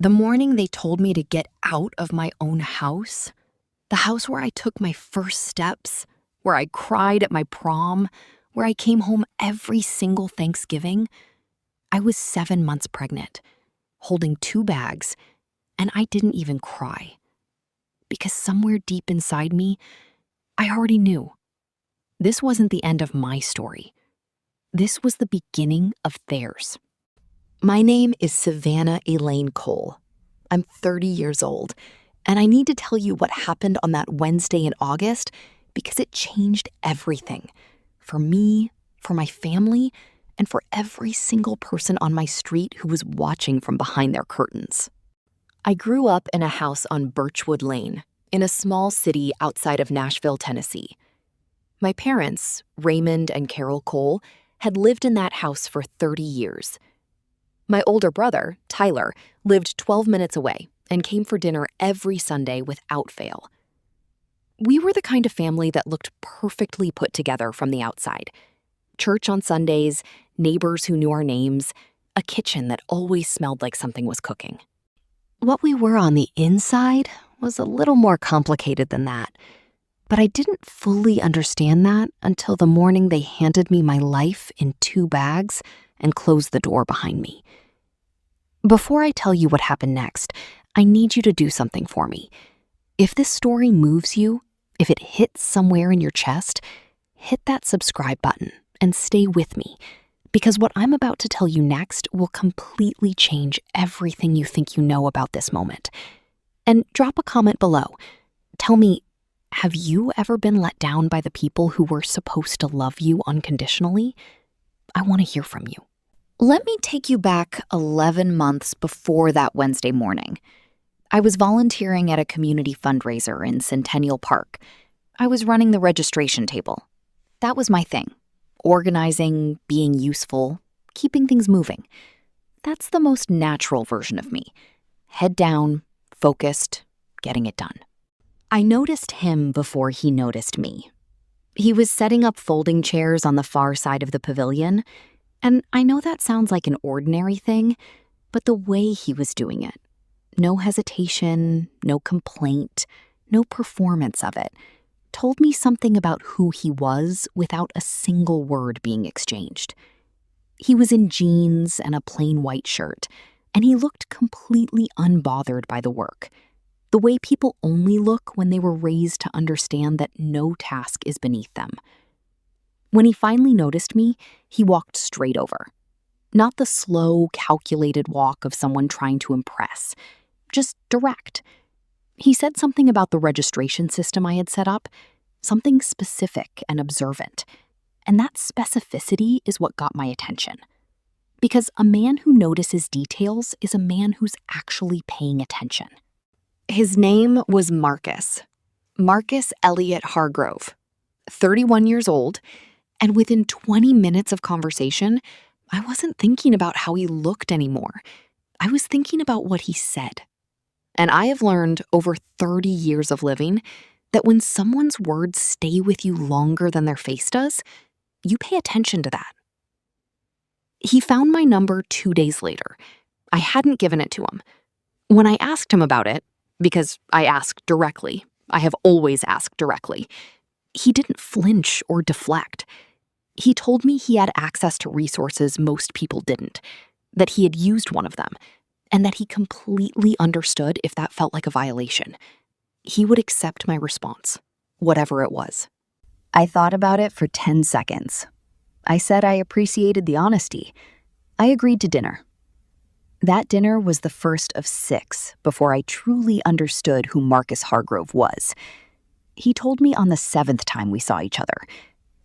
The morning they told me to get out of my own house, the house where I took my first steps, where I cried at my prom, where I came home every single Thanksgiving, I was 7 months pregnant, holding 2 bags, and I didn't even cry. Because somewhere deep inside me, I already knew. This wasn't the end of my story. This was the beginning of theirs. My name is Savannah Cole. I'm 30 years old, and I need to tell you what happened on that Wednesday in August because it changed everything. For me, for my family, and for every single person on my street who was watching from behind their curtains. I grew up in a house on Birchwood Lane, in a small city outside of Nashville, Tennessee. My parents, Raymond and Carol Cole, had lived in that house for 30 years. My older brother, Tyler, lived 12 minutes away and came for dinner every Sunday without fail. We were the kind of family that looked perfectly put together from the outside. Church on Sundays, neighbors who knew our names, a kitchen that always smelled like something was cooking. What we were on the inside was a little more complicated than that, but I didn't fully understand that until the morning they handed me my life in 2 bags and closed the door behind me. Before I tell you what happened next, I need you to do something for me. If this story moves you, if it hits somewhere in your chest, hit that subscribe button and stay with me, because what I'm about to tell you next will completely change everything you think you know about this moment. And drop a comment below. Tell me, have you ever been let down by the people who were supposed to love you unconditionally? I want to hear from you. Let me take you back 11 months before that Wednesday morning. I was volunteering at a community fundraiser in Centennial Park. I was running the registration table. That was my thing. Organizing, being useful, keeping things moving. That's the most natural version of me. Head down, focused, getting it done. I noticed him before he noticed me. He was setting up folding chairs on the far side of the pavilion, and I know that sounds like an ordinary thing, but the way he was doing it, no hesitation, no complaint, no performance of it, told me something about who he was without a single word being exchanged. He was in jeans and a plain white shirt, and he looked completely unbothered by the work, the way people only look when they were raised to understand that no task is beneath them. When he finally noticed me, he walked straight over. Not the slow, calculated walk of someone trying to impress, just direct. He said something about the registration system I had set up, something specific and observant. And that specificity is what got my attention. Because a man who notices details is a man who's actually paying attention. His name was Marcus Elliott Hargrove, 31 years old, and within 20 minutes of conversation, I wasn't thinking about how he looked anymore. I was thinking about what he said. And I have learned over 30 years of living that when someone's words stay with you longer than their face does, you pay attention to that. He found my number 2 days later. I hadn't given it to him. When I asked him about it, because I asked directly, I have always asked directly, he didn't flinch or deflect. He told me he had access to resources most people didn't, that he had used one of them, and that he completely understood if that felt like a violation. He would accept my response, whatever it was. I thought about it for 10 seconds. I said I appreciated the honesty. I agreed to dinner. That dinner was the first of 6 before I truly understood who Marcus Hargrove was. He told me on the 7th time we saw each other.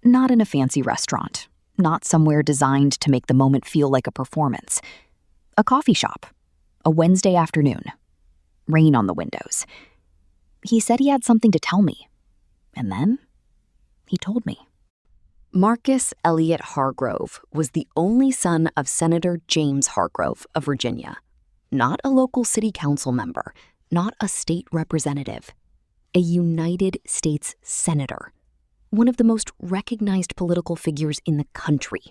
Not in a fancy restaurant, not somewhere designed to make the moment feel like a performance. A coffee shop, a Wednesday afternoon, rain on the windows. He said he had something to tell me, and then he told me. Marcus Elliott Hargrove was the only son of Senator James Hargrove of Virginia, not a local city council member, not a state representative, a United States senator, one of the most recognized political figures in the country,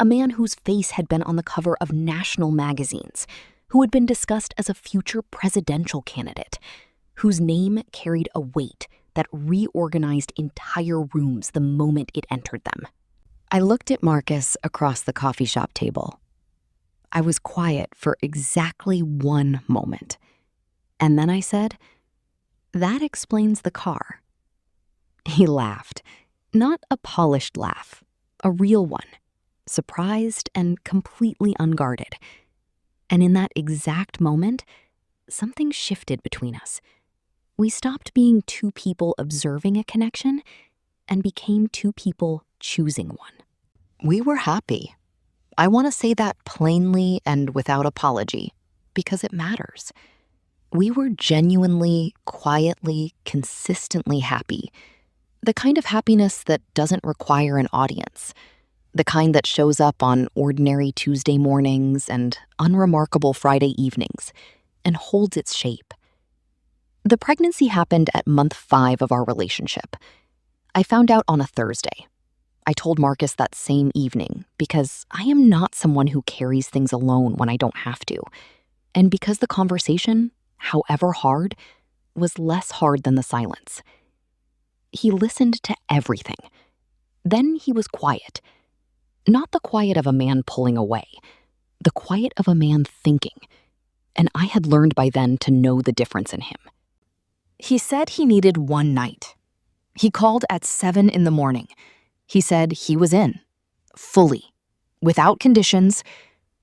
a man whose face had been on the cover of national magazines, who had been discussed as a future presidential candidate, whose name carried a weight that reorganized entire rooms the moment it entered them. I looked at Marcus across the coffee shop table. I was quiet for exactly one moment. And then I said, "That explains the car." He laughed. Not a polished laugh, a real one, surprised and completely unguarded. And in that exact moment, something shifted between us. We stopped being two people observing a connection and became two people choosing one. We were happy. I want to say that plainly and without apology, because it matters. We were genuinely, quietly, consistently happy. The kind of happiness that doesn't require an audience. The kind that shows up on ordinary Tuesday mornings and unremarkable Friday evenings and holds its shape. The pregnancy happened at month 5 of our relationship. I found out on a Thursday. I told Marcus that same evening because I am not someone who carries things alone when I don't have to. And because the conversation, however hard, was less hard than the silence. He listened to everything. Then he was quiet. Not the quiet of a man pulling away, the quiet of a man thinking. And I had learned by then to know the difference in him. He said he needed one night. He called at 7 in the morning. He said he was in, fully, without conditions.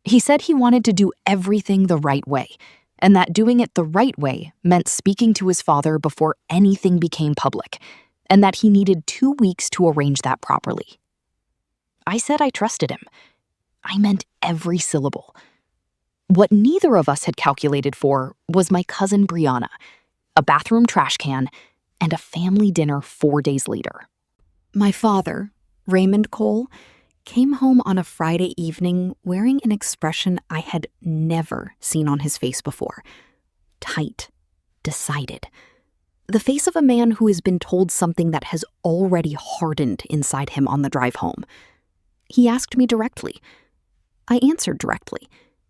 He said he wanted to do everything the right way, and that doing it the right way meant speaking to his father before anything became public, and that he needed 2 weeks to arrange that properly. I said I trusted him. I meant every syllable. What neither of us had calculated for was my cousin Brianna, a bathroom trash can, and a family dinner 4 days later. My father, Raymond Cole, came home on a Friday evening wearing an expression I had never seen on his face before. Tight, decided. The face of a man who has been told something that has already hardened inside him on the drive home. He asked me directly. I answered directly,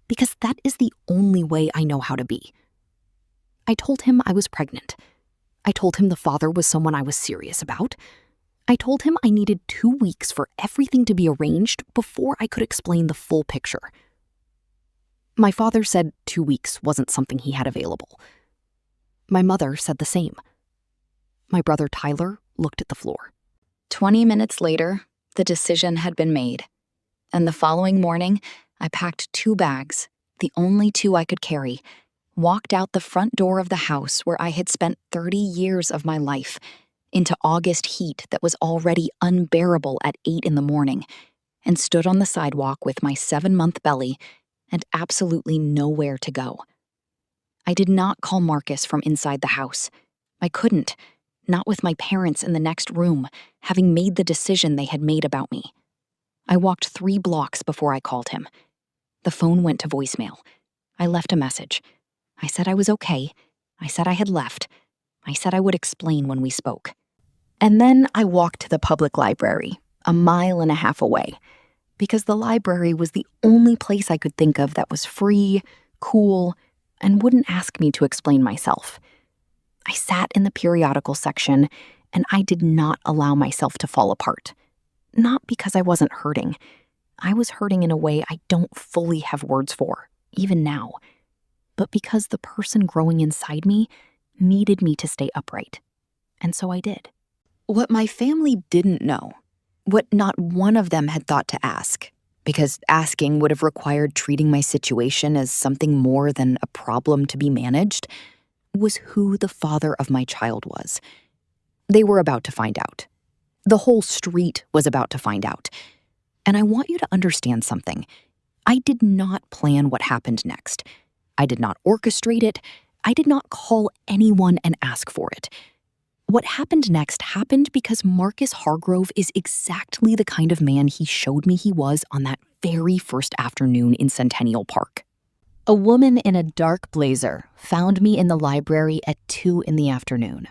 because that is the only way I know how to be. I told him I was pregnant. I told him the father was someone I was serious about. I told him I needed 2 weeks for everything to be arranged before I could explain the full picture. My father said 2 weeks wasn't something he had available. My mother said the same. My brother Tyler looked at the floor. 20 minutes later, the decision had been made. And the following morning, I packed 2 bags, the only 2 I could carry, walked out the front door of the house where I had spent 30 years of my life, into August heat that was already unbearable at 8 in the morning, and stood on the sidewalk with my 7-month belly and absolutely nowhere to go. I did not call Marcus from inside the house. I couldn't, not with my parents in the next room, having made the decision they had made about me. I walked 3 blocks before I called him. The phone went to voicemail. I left a message. I said I was okay. I said I had left. I said I would explain when we spoke. And then I walked to the public library, 1.5 miles away, because the library was the only place I could think of that was free, cool, and wouldn't ask me to explain myself. I sat in the periodical section, and I did not allow myself to fall apart. Not because I wasn't hurting. I was hurting in a way I don't fully have words for, even now. But because the person growing inside me needed me to stay upright. And so I did. What my family didn't know, what not one of them had thought to ask, because asking would have required treating my situation as something more than a problem to be managed, was who the father of my child was. They were about to find out. The whole street was about to find out. And I want you to understand something. I did not plan what happened next. I did not orchestrate it. I did not call anyone and ask for it. What happened next happened because Marcus Hargrove is exactly the kind of man he showed me he was on that very first afternoon in Centennial Park. A woman in a dark blazer found me in the library at 2 in the afternoon.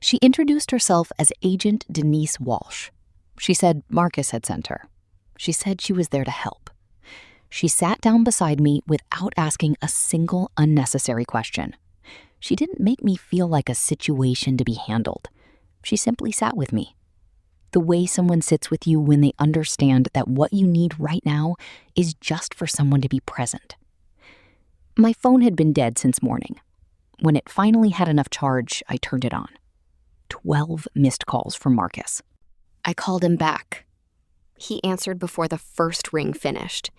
She introduced herself as Agent Denise Walsh. She said Marcus had sent her. She said she was there to help. She sat down beside me without asking a single unnecessary question. She didn't make me feel like a situation to be handled. She simply sat with me. The way someone sits with you when they understand that what you need right now is just for someone to be present. My phone had been dead since morning. When it finally had enough charge, I turned it on. 12 missed calls from Marcus. I called him back. He answered before the first ring finished.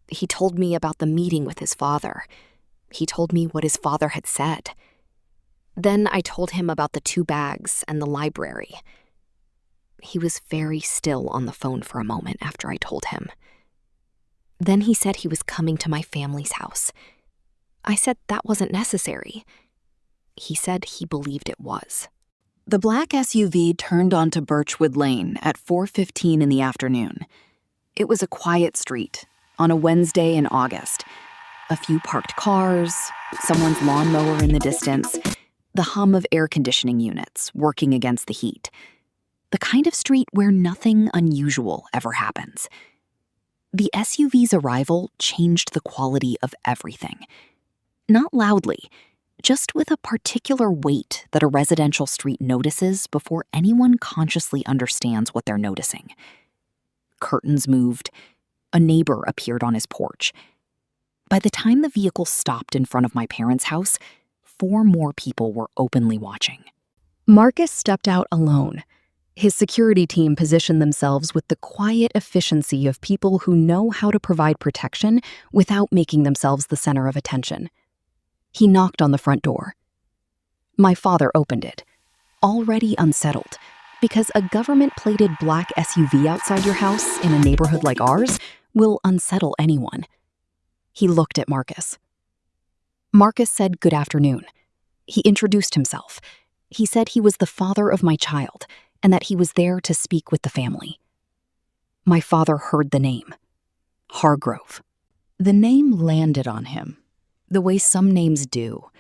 He told me about the meeting with his father. He told me what his father had said. Then I told him about the 2 bags and the library. He was very still on the phone for a moment after I told him. Then he said he was coming to my family's house. I said that wasn't necessary. He said he believed it was. The black SUV turned onto Birchwood Lane at 4:15 in the afternoon. It was a quiet street on a Wednesday in August. A few parked cars, someone's lawnmower in the distance, the hum of air conditioning units working against the heat. The kind of street where nothing unusual ever happens. The SUV's arrival changed the quality of everything. Not loudly, just with a particular weight that a residential street notices before anyone consciously understands what they're noticing. Curtains moved. A neighbor appeared on his porch. By the time the vehicle stopped in front of my parents' house, 4 more people were openly watching. Marcus stepped out alone. His security team positioned themselves with the quiet efficiency of people who know how to provide protection without making themselves the center of attention. He knocked on the front door. My father opened it, already unsettled, because a government-plated black SUV outside your house in a neighborhood like ours will unsettle anyone. He looked at Marcus. Marcus said good afternoon. He introduced himself. He said he was the father of my child and that he was there to speak with the family. My father heard the name. Hargrove. The name landed on him, the way some names do,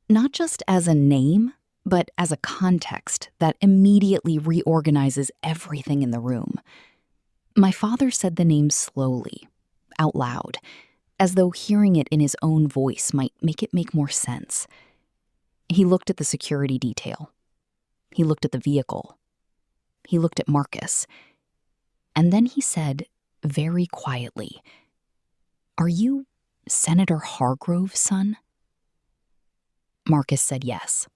not just as a name, but as a context that immediately reorganizes everything in the room. My father said the name slowly, out loud, as though hearing it in his own voice might make it make more sense. He looked at the security detail. He looked at the vehicle. He looked at Marcus. And then he said, very quietly, "Are you Senator Hargrove's son?" Marcus said yes.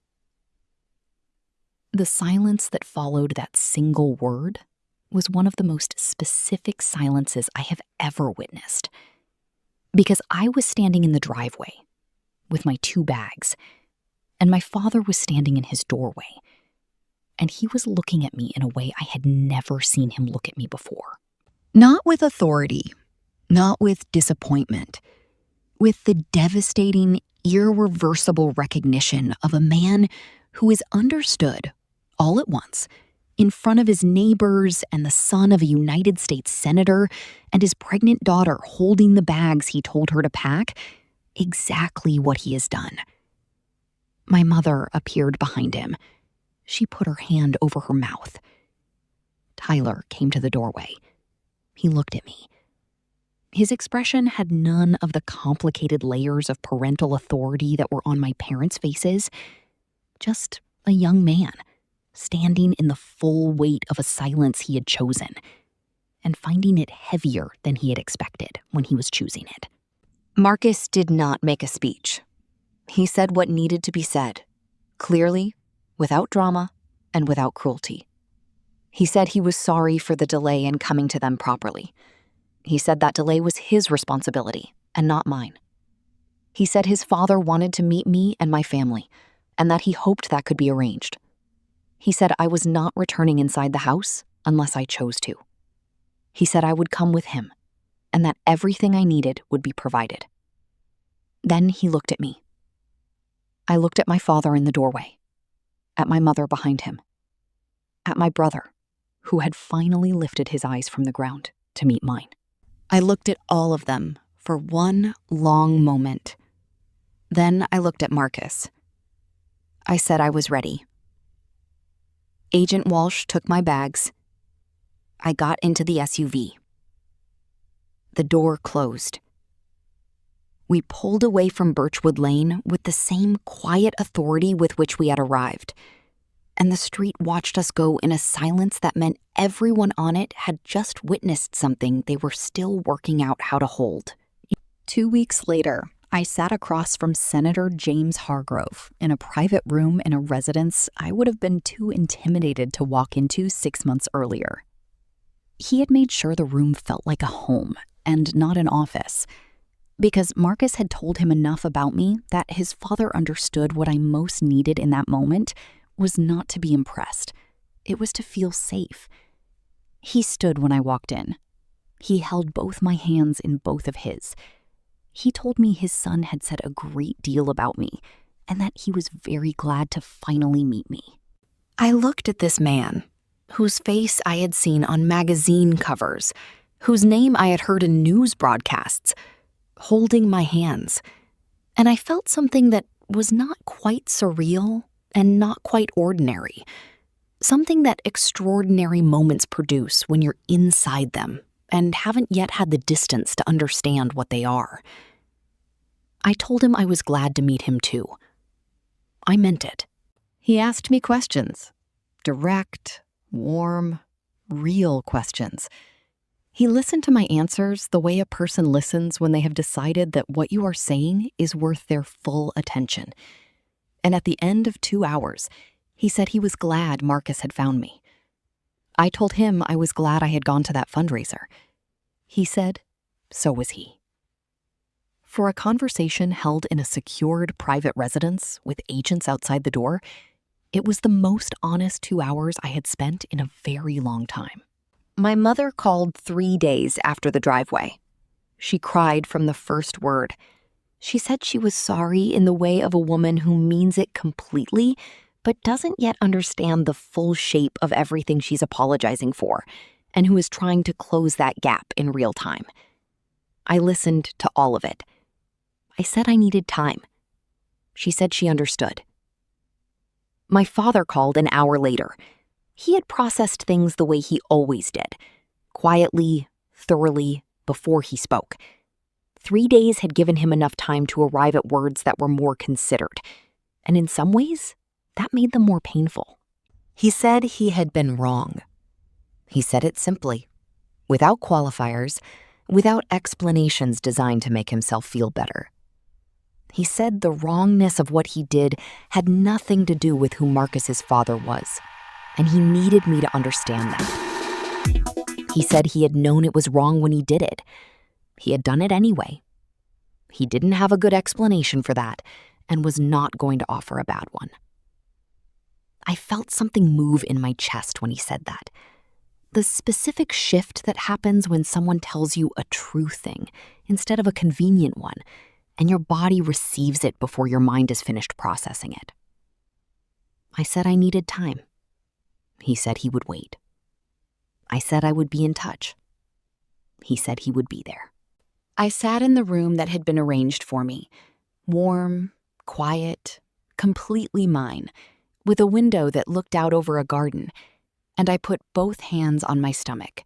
The silence that followed that single word was one of the most specific silences I have ever witnessed. Because I was standing in the driveway with my 2 bags, and my father was standing in his doorway, and he was looking at me in a way I had never seen him look at me before. Not with authority, not with disappointment, with the devastating, irreversible recognition of a man who is understood all at once, in front of his neighbors and the son of a United States senator and his pregnant daughter holding the bags he told her to pack, exactly what he has done. My mother appeared behind him. She put her hand over her mouth. Tyler came to the doorway. He looked at me. His expression had none of the complicated layers of parental authority that were on my parents' faces. Just a young man, standing in the full weight of a silence he had chosen, and finding it heavier than he had expected when he was choosing it. Marcus did not make a speech. He said what needed to be said, clearly, without drama, and without cruelty. He said he was sorry for the delay in coming to them properly. He said that delay was his responsibility and not mine. He said his father wanted to meet me and my family, and that he hoped that could be arranged. He said I was not returning inside the house unless I chose to. He said I would come with him, and that everything I needed would be provided. Then he looked at me. I looked at my father in the doorway, at my mother behind him, at my brother, who had finally lifted his eyes from the ground to meet mine. I looked at all of them for one long moment. Then I looked at Marcus. I said I was ready. Agent Walsh took my bags. I got into the SUV. The door closed. We pulled away from Birchwood Lane with the same quiet authority with which we had arrived, and the street watched us go in a silence that meant everyone on it had just witnessed something they were still working out how to hold. 2 weeks later, I sat across from Senator James Hargrove in a private room in a residence I would have been too intimidated to walk into 6 months earlier. He had made sure the room felt like a home and not an office, because Marcus had told him enough about me that his father understood what I most needed in that moment was not to be impressed. It was to feel safe. He stood when I walked in. He held both my hands in both of his. He told me his son had said a great deal about me and that he was very glad to finally meet me. I looked at this man, whose face I had seen on magazine covers, whose name I had heard in news broadcasts, holding my hands, and I felt something that was not quite surreal and not quite ordinary, something that extraordinary moments produce when you're inside them and haven't yet had the distance to understand what they are. I told him I was glad to meet him too. I meant it. He asked me questions. Direct, warm, real questions. He listened to my answers the way a person listens when they have decided that what you are saying is worth their full attention. And at the end of 2 hours, he said he was glad Marcus had found me. I told him I was glad I had gone to that fundraiser. He said, so was he. For a conversation held in a secured private residence with agents outside the door, it was the most honest 2 hours I had spent in a very long time. My mother called 3 days after the driveway. She cried from the first word. She said she was sorry in the way of a woman who means it completely, but doesn't yet understand the full shape of everything she's apologizing for, and who is trying to close that gap in real time. I listened to all of it. I said I needed time. She said she understood. My father called an hour later. He had processed things the way he always did, quietly, thoroughly, before he spoke. 3 days had given him enough time to arrive at words that were more considered, and in some ways, that made them more painful. He said he had been wrong. He said it simply, without qualifiers, without explanations designed to make himself feel better. He said the wrongness of what he did had nothing to do with who Marcus's father was, and he needed me to understand that. He said he had known it was wrong when he did it. He had done it anyway. He didn't have a good explanation for that and was not going to offer a bad one. I felt something move in my chest when he said that. The specific shift that happens when someone tells you a true thing instead of a convenient one, and your body receives it before your mind is finished processing it. I said I needed time. He said he would wait. I said I would be in touch. He said he would be there. I sat in the room that had been arranged for me, warm, quiet, completely mine, with a window that looked out over a garden, and I put both hands on my stomach.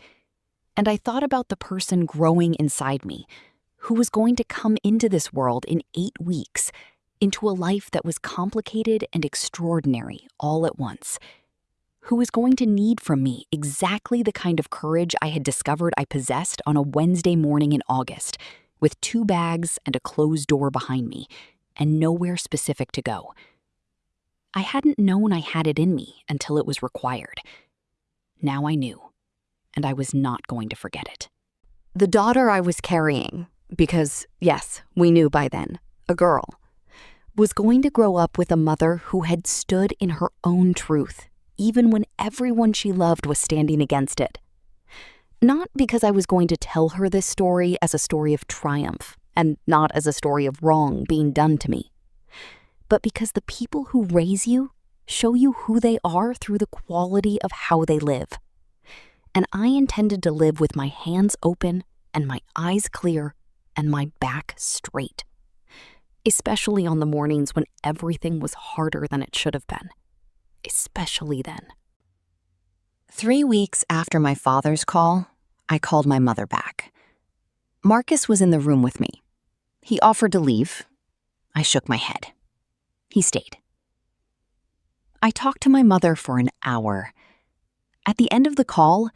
And I thought about the person growing inside me, who was going to come into this world in 8 weeks, into a life that was complicated and extraordinary all at once, who was going to need from me exactly the kind of courage I had discovered I possessed on a Wednesday morning in August, with 2 bags and a closed door behind me, and nowhere specific to go. I hadn't known I had it in me until it was required. Now I knew, and I was not going to forget it. The daughter I was carrying, because, yes, we knew by then, a girl, was going to grow up with a mother who had stood in her own truth, even when everyone she loved was standing against it. Not because I was going to tell her this story as a story of triumph, and not as a story of wrong being done to me, but because the people who raise you show you who they are through the quality of how they live. And I intended to live with my hands open and my eyes clear and my back straight, especially on the mornings when everything was harder than it should have been, especially then. 3 weeks after my father's call, I called my mother back. Marcus was in the room with me. He offered to leave. I shook my head. He stayed. I talked to my mother for an hour. At the end of the call,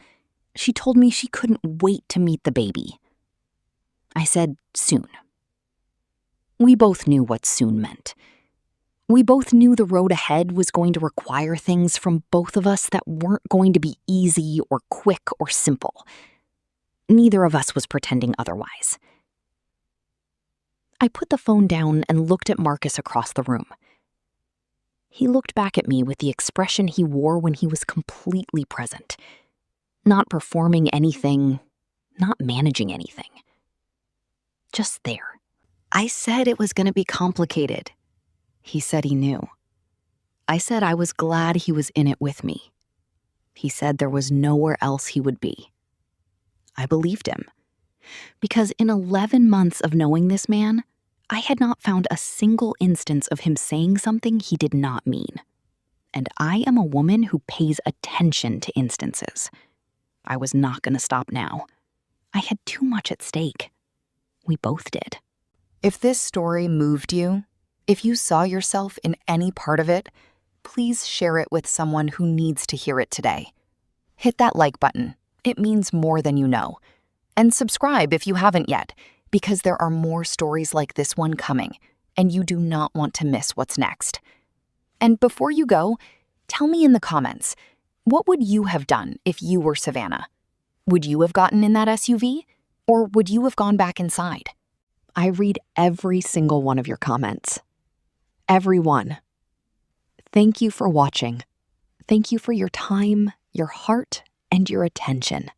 she told me she couldn't wait to meet the baby. I said, soon. We both knew what soon meant. We both knew the road ahead was going to require things from both of us that weren't going to be easy or quick or simple. Neither of us was pretending otherwise. I put the phone down and looked at Marcus across the room. He looked back at me with the expression he wore when he was completely present, not performing anything, not managing anything. Just there. I said it was going to be complicated. He said he knew. I said I was glad he was in it with me. He said there was nowhere else he would be. I believed him. Because in 11 months of knowing this man, I had not found a single instance of him saying something he did not mean. And I am a woman who pays attention to instances. I was not going to stop now. I had too much at stake. We both did. If this story moved you, if you saw yourself in any part of it, please share it with someone who needs to hear it today. Hit that like button. It means more than you know. And subscribe if you haven't yet, because there are more stories like this one coming, and you do not want to miss what's next. And before you go, tell me in the comments, what would you have done if you were Savannah? Would you have gotten in that SUV? Or would you have gone back inside? I read every single one of your comments. Every one. Thank you for watching. Thank you for your time, your heart, and your attention.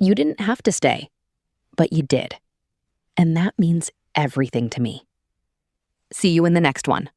You didn't have to stay, but you did. And that means everything to me. See you in the next one.